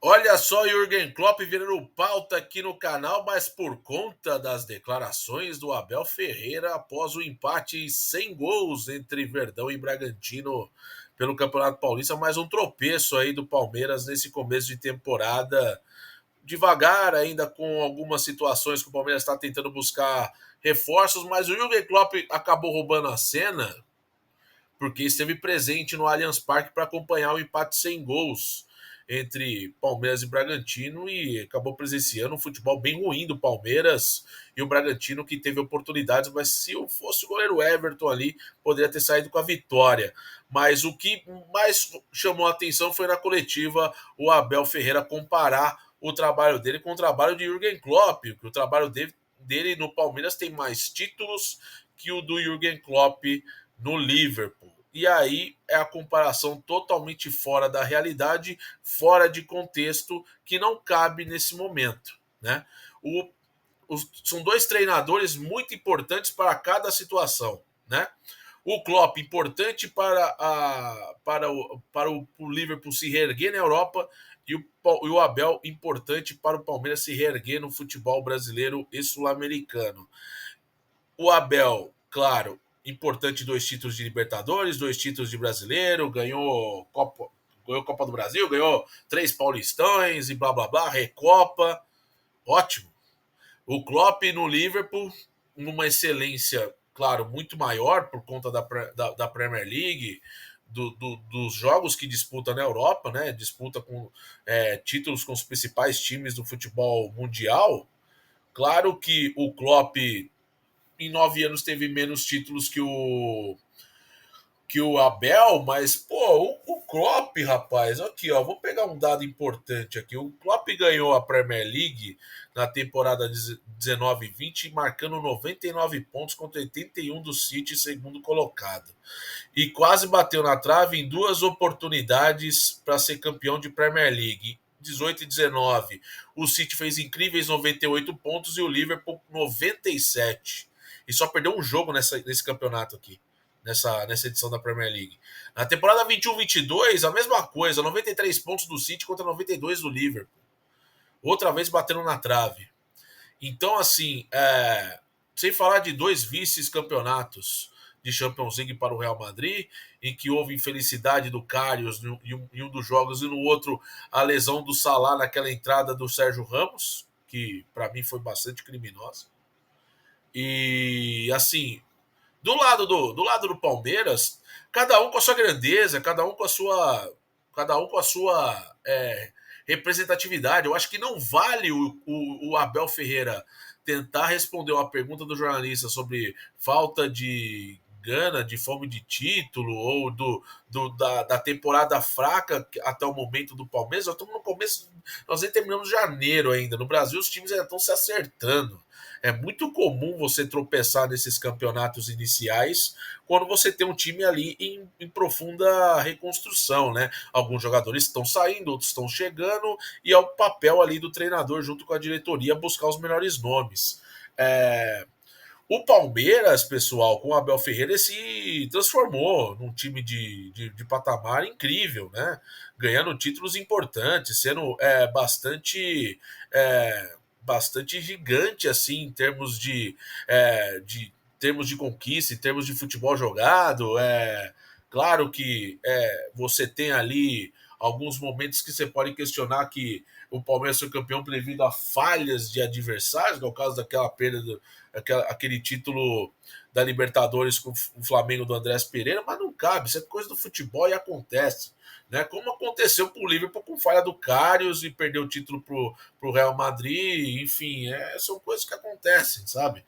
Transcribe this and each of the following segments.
Olha só, Jürgen Klopp virando pauta aqui no canal, mas por conta das declarações do Abel Ferreira após o empate sem gols entre Verdão e Bragantino pelo Campeonato Paulista, mais um tropeço aí do Palmeiras nesse começo de temporada. Devagar, ainda com algumas situações que o Palmeiras está tentando buscar reforços, mas o Jürgen Klopp acabou roubando a cena porque esteve presente no Allianz Parque para acompanhar o empate sem gols entre Palmeiras e Bragantino e acabou presenciando um futebol bem ruim do Palmeiras e o Bragantino que teve oportunidades, mas se fosse o goleiro Everton ali, poderia ter saído com a vitória. Mas o que mais chamou a atenção foi na coletiva o Abel Ferreira comparar o trabalho dele com o trabalho de Jürgen Klopp, que o trabalho dele no Palmeiras tem mais títulos que o do Jürgen Klopp no Liverpool. E aí é a comparação totalmente fora da realidade, fora de contexto, que não cabe nesse momento. Né? São dois treinadores muito importantes para cada situação. Né? O Klopp importante para o Liverpool se reerguer na Europa e o Abel importante para o Palmeiras se reerguer no futebol brasileiro e sul-americano. O Abel, claro, importante, dois títulos de Libertadores, dois títulos de Brasileiro, ganhou Copa do Brasil, ganhou 3 Paulistões e blá blá blá, Recopa, ótimo. O Klopp no Liverpool, numa excelência, claro, muito maior por conta da Premier League, dos jogos que disputa na Europa, né? Disputa com títulos com os principais times do futebol mundial. Claro que o Klopp em 9 anos teve menos títulos que o Abel, mas, pô, o Klopp, rapaz, aqui, ó, vou pegar um dado importante aqui. O Klopp ganhou a Premier League na temporada 19 e 20, marcando 99 pontos contra 81 do City, segundo colocado. E quase bateu na trave em duas oportunidades para ser campeão de Premier League. 18 e 19. O City fez incríveis 98 pontos e o Liverpool 97. E só perdeu um jogo nesse campeonato aqui, nessa edição da Premier League. Na temporada 21-22, a mesma coisa, 93 pontos do City contra 92 do Liverpool. Outra vez batendo na trave. Então, assim, sem falar de dois vices-campeonatos de Champions League para o Real Madrid, em que houve infelicidade do Karius em um dos jogos e no outro a lesão do Salah naquela entrada do Sérgio Ramos, que para mim foi bastante criminosa. E, assim, do lado do Palmeiras, cada um com a sua grandeza, cada um com a sua representatividade. Eu acho que não vale o Abel Ferreira tentar responder uma pergunta do jornalista sobre falta de gana, de fome de título, ou da temporada fraca até o momento do Palmeiras. Nós estamos no começo, nós nem terminamos janeiro ainda. No Brasil, os times ainda estão se acertando. É muito comum você tropeçar nesses campeonatos iniciais quando você tem um time ali em profunda reconstrução, né? Alguns jogadores estão saindo, outros estão chegando, e é o papel ali do treinador junto com a diretoria buscar os melhores nomes. O Palmeiras, pessoal, com o Abel Ferreira, se transformou num time de patamar incrível, né? Ganhando títulos importantes, sendo bastante gigante assim em termos de conquista, em termos de futebol jogado. Claro que você tem ali alguns momentos que você pode questionar que o Palmeiras foi campeão devido a falhas de adversários, que é o caso daquela perda aquele título da Libertadores com o Flamengo do Andrés Pereira, mas não cabe, isso é coisa do futebol e acontece. Né? Como aconteceu com o Liverpool com falha do Karius e perdeu o título pro Real Madrid, enfim, são coisas que acontecem, sabe?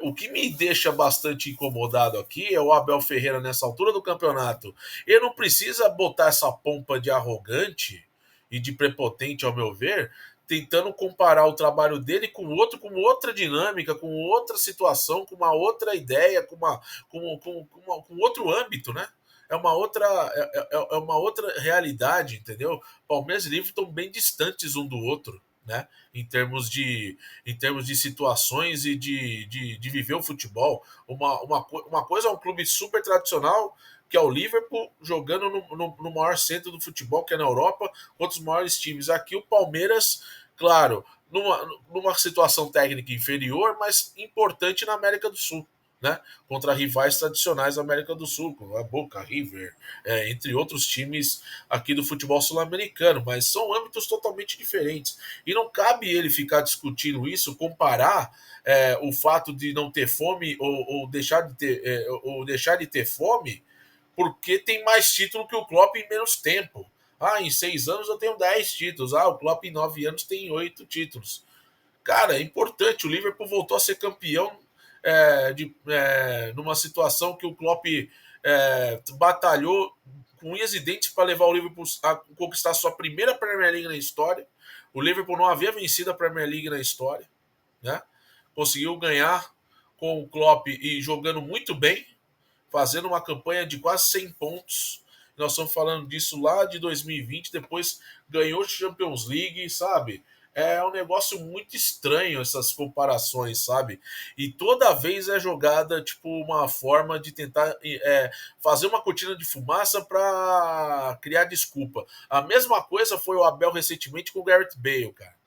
O que me deixa bastante incomodado aqui é o Abel Ferreira nessa altura do campeonato. Ele não precisa botar essa pompa de arrogante e de prepotente, ao meu ver, tentando comparar o trabalho dele com outro, com outra dinâmica, com outra situação, com uma outra ideia, com outro âmbito, né? É uma outra realidade, entendeu? Palmeiras e Liverpool estão bem distantes um do outro, né? Em termos de situações e de viver o futebol. Uma coisa é um clube super tradicional que é o Liverpool jogando no maior centro do futebol, que é na Europa, contra os maiores times. Aqui o Palmeiras, claro, numa situação técnica inferior, mas importante na América do Sul. Né, contra rivais tradicionais da América do Sul, como a Boca, River, entre outros times aqui do futebol sul-americano, mas são âmbitos totalmente diferentes. E não cabe ele ficar discutindo isso, comparar o fato de não ter fome ou deixar de ter fome, porque tem mais título que o Klopp em menos tempo. Ah, em 6 anos eu tenho 10 títulos. Ah, o Klopp em 9 anos tem 8 títulos. Cara, é importante. O Liverpool voltou a ser campeão numa situação que o Klopp batalhou com unhas e dentes para levar o Liverpool a conquistar sua primeira Premier League na história. O Liverpool não havia vencido a Premier League na história, né? Conseguiu ganhar com o Klopp e jogando muito bem, fazendo uma campanha de quase 100 pontos. Nós estamos falando disso lá de 2020, depois ganhou a Champions League, sabe? É um negócio muito estranho essas comparações, sabe? E toda vez é jogada tipo uma forma de tentar fazer uma cortina de fumaça para criar desculpa. A mesma coisa foi o Abel recentemente com o Gareth Bale, cara,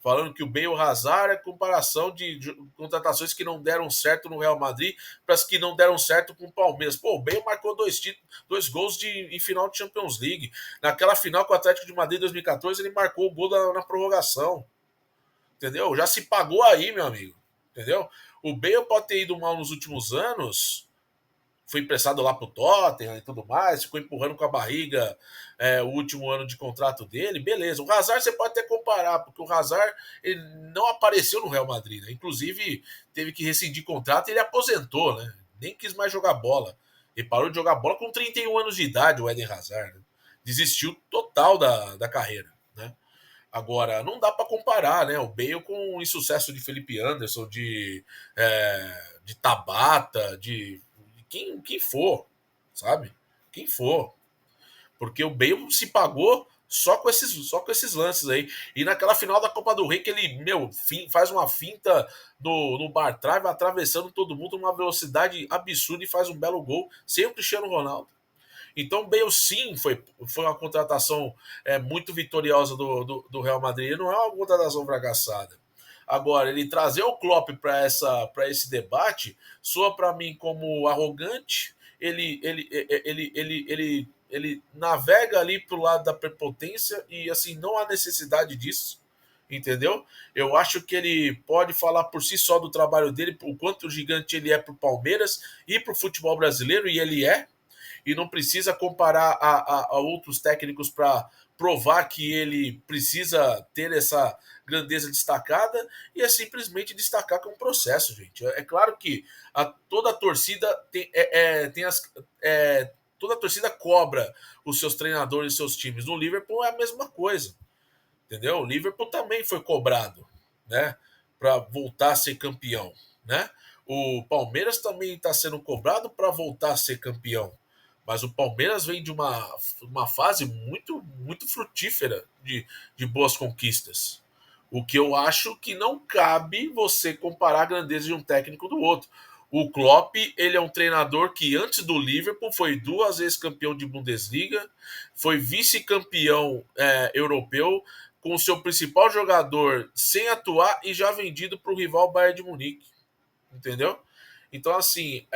falando que o Bale e o Hazard é comparação de contratações que não deram certo no Real Madrid para as que não deram certo com o Palmeiras. Pô, o Bale marcou dois gols em final de Champions League. Naquela final com o Atlético de Madrid em 2014, ele marcou o gol na prorrogação. Entendeu? Já se pagou aí, meu amigo. Entendeu? O Bale pode ter ido mal nos últimos anos, foi emprestado lá pro Tottenham e tudo mais, ficou empurrando com a barriga o último ano de contrato dele, beleza. O Hazard você pode até comparar, porque o Hazard ele não apareceu no Real Madrid, né? Inclusive teve que rescindir contrato e ele aposentou, né? Nem quis mais jogar bola. Ele parou de jogar bola com 31 anos de idade, o Eden Hazard. Né? Desistiu total da carreira, né? Agora, não dá para comparar, né? O Bale com o insucesso de Felipe Anderson, de Tabata, de quem for, sabe? Quem for. Porque o Bale se pagou só com esses lances aí. E naquela final da Copa do Rei, que ele, faz uma finta no bar trave, atravessando todo mundo numa velocidade absurda e faz um belo gol, sem o Cristiano Ronaldo. Então, o Bale sim foi uma contratação muito vitoriosa do Real Madrid. Não é uma contratação fracassada. Agora, ele trazer o Klopp para esse debate soa para mim como arrogante. Ele navega ali para o lado da prepotência e assim não há necessidade disso, entendeu? Eu acho que ele pode falar por si só do trabalho dele, o quanto gigante ele é para o Palmeiras e para o futebol brasileiro, e ele é, e não precisa comparar a outros técnicos para provar que ele precisa ter essa grandeza destacada, e é simplesmente destacar com um processo, gente. É claro que toda a torcida toda a torcida cobra os seus treinadores e seus times. No Liverpool é a mesma coisa, entendeu? O Liverpool também foi cobrado, né, para voltar a ser campeão, né? O Palmeiras também está sendo cobrado para voltar a ser campeão. Mas o Palmeiras vem de uma fase muito, muito frutífera de boas conquistas. O que eu acho que não cabe você comparar a grandeza de um técnico do outro. O Klopp, ele é um treinador que antes do Liverpool foi 2 vezes campeão de Bundesliga, foi vice-campeão europeu, com o seu principal jogador sem atuar e já vendido para o rival Bayern de Munique. Entendeu? Então, assim,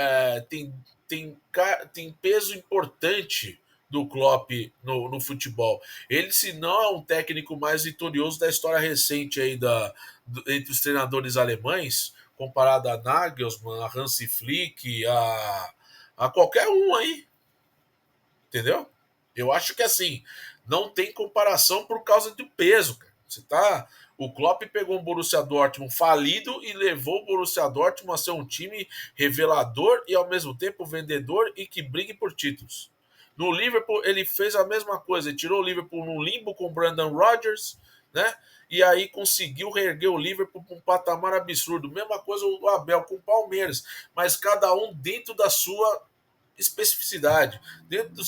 tem peso importante do Klopp no futebol. Ele, se não é um técnico mais vitorioso da história recente aí entre os treinadores alemães, comparado a Nagelsmann, a Hansi Flick, a qualquer um aí, entendeu? Eu acho que assim, não tem comparação por causa do peso, cara. O Klopp pegou um Borussia Dortmund falido e levou o Borussia Dortmund a ser um time revelador e ao mesmo tempo vendedor e que brigue por títulos. No Liverpool ele fez a mesma coisa, ele tirou o Liverpool no limbo com o Brandon Rodgers, né? E aí conseguiu reerguer o Liverpool para um patamar absurdo. Mesma coisa o Abel com o Palmeiras, mas cada um dentro da sua especificidade, dentro do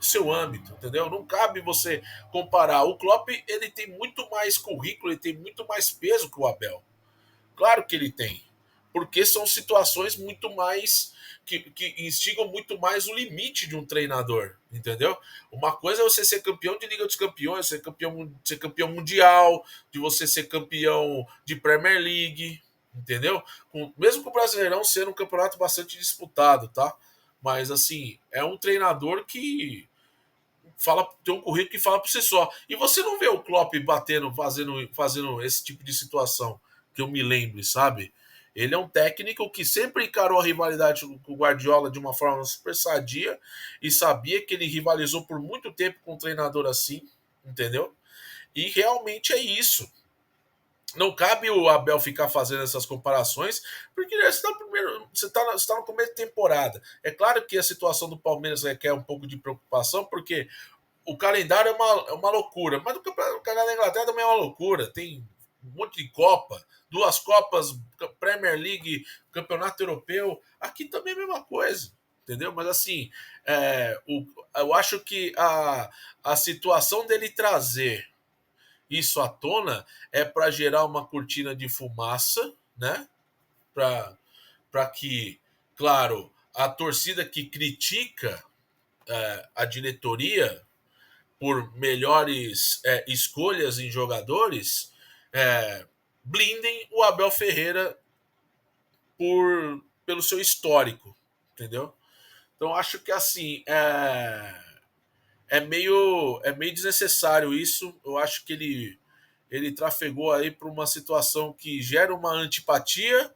seu âmbito, entendeu? Não cabe você comparar. O Klopp, ele tem muito mais currículo, ele tem muito mais peso que o Abel. Claro que ele tem, porque são situações muito mais que instigam muito mais o limite de um treinador, entendeu? Uma coisa é você ser campeão de Liga dos Campeões, ser campeão mundial, de você ser campeão de Premier League, entendeu? Mesmo com o Brasileirão sendo um campeonato bastante disputado, tá? Mas assim, é um treinador que tem um currículo que fala por si só. E você não vê o Klopp fazendo esse tipo de situação, que eu me lembre, sabe? Ele é um técnico que sempre encarou a rivalidade com o Guardiola de uma forma super sadia e sabia que ele rivalizou por muito tempo com um treinador assim, entendeu? E realmente é isso. Não cabe o Abel ficar fazendo essas comparações, porque você tá no começo de temporada. É claro que a situação do Palmeiras requer um pouco de preocupação, porque o calendário é uma loucura, mas o calendário da Inglaterra também é uma loucura. Tem um monte de Copa, duas Copas, Premier League, Campeonato Europeu. Aqui também é a mesma coisa, entendeu? Mas assim, eu acho que a situação dele trazer isso à tona é para gerar uma cortina de fumaça, né? Para que, claro, a torcida que critica a diretoria por melhores escolhas em jogadores, blindem o Abel Ferreira pelo seu histórico, entendeu? Então acho que assim é meio desnecessário isso. Eu acho que ele trafegou aí para uma situação que gera uma antipatia,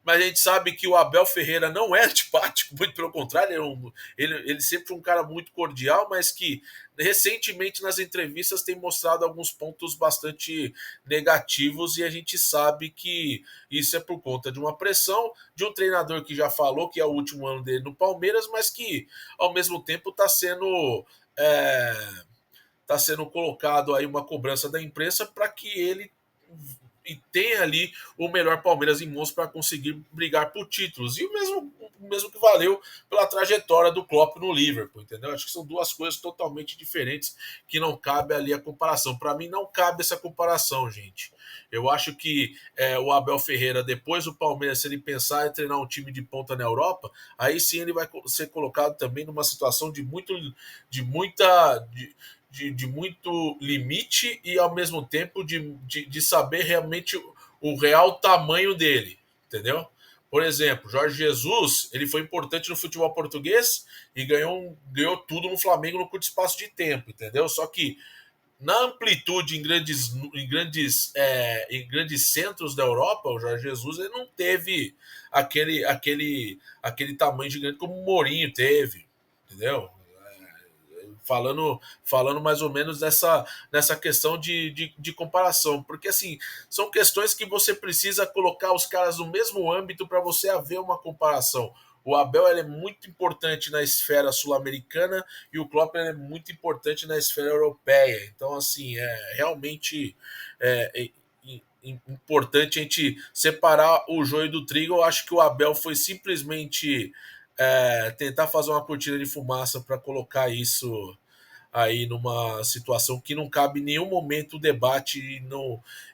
mas a gente sabe que o Abel Ferreira não é antipático, muito pelo contrário, ele sempre foi um cara muito cordial, mas que recentemente nas entrevistas tem mostrado alguns pontos bastante negativos e a gente sabe que isso é por conta de uma pressão de um treinador que já falou que é o último ano dele no Palmeiras, mas que ao mesmo tempo é, tá sendo colocado aí uma cobrança da imprensa para que ele e tem ali o melhor Palmeiras em mãos para conseguir brigar por títulos. E o mesmo que valeu pela trajetória do Klopp no Liverpool, entendeu? Acho que são duas coisas totalmente diferentes que não cabe ali a comparação. Para mim, não cabe essa comparação, gente. Eu acho que o Abel Ferreira, depois do Palmeiras, se ele pensar em treinar um time de ponta na Europa, aí sim ele vai ser colocado também numa situação de muito limite e ao mesmo tempo de saber realmente o real tamanho dele, entendeu? Por exemplo, Jorge Jesus, ele foi importante no futebol português e ganhou tudo no Flamengo no curto espaço de tempo, entendeu? Só que na amplitude em grandes centros da Europa, o Jorge Jesus ele não teve aquele tamanho gigante como o Mourinho teve, entendeu? Falando mais ou menos nessa questão de comparação, porque assim são questões que você precisa colocar os caras no mesmo âmbito para você haver uma comparação. O Abel é muito importante na esfera sul-americana e o Klopp é muito importante na esfera europeia. Então, assim, é realmente importante a gente separar o joio do trigo. Eu acho que o Abel foi simplesmente tentar fazer uma cortina de fumaça para colocar isso aí numa situação que não cabe em nenhum momento o debate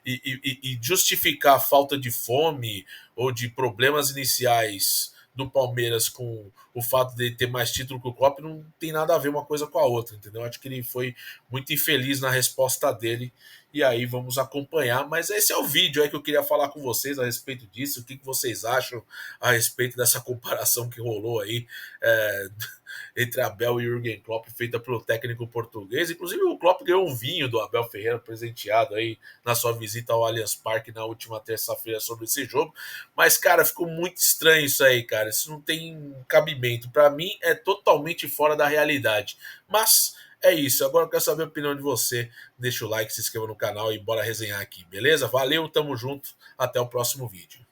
e justificar a falta de fome ou de problemas iniciais do Palmeiras com o fato de ter mais título que o Klopp não tem nada a ver uma coisa com a outra, entendeu? Acho que ele foi muito infeliz na resposta dele e aí vamos acompanhar. Mas esse é o vídeo aí que eu queria falar com vocês a respeito disso. O que vocês acham a respeito dessa comparação que rolou aí entre Abel e Jürgen Klopp, feita pelo técnico português. Inclusive, o Klopp ganhou um vinho do Abel Ferreira, presenteado aí na sua visita ao Allianz Parque na última terça-feira sobre esse jogo. Mas, cara, ficou muito estranho isso aí, cara. Isso não tem cabimento. Para mim, é totalmente fora da realidade. Mas é isso. Agora eu quero saber a opinião de você. Deixa o like, se inscreva no canal e bora resenhar aqui, beleza? Valeu, tamo junto. Até o próximo vídeo.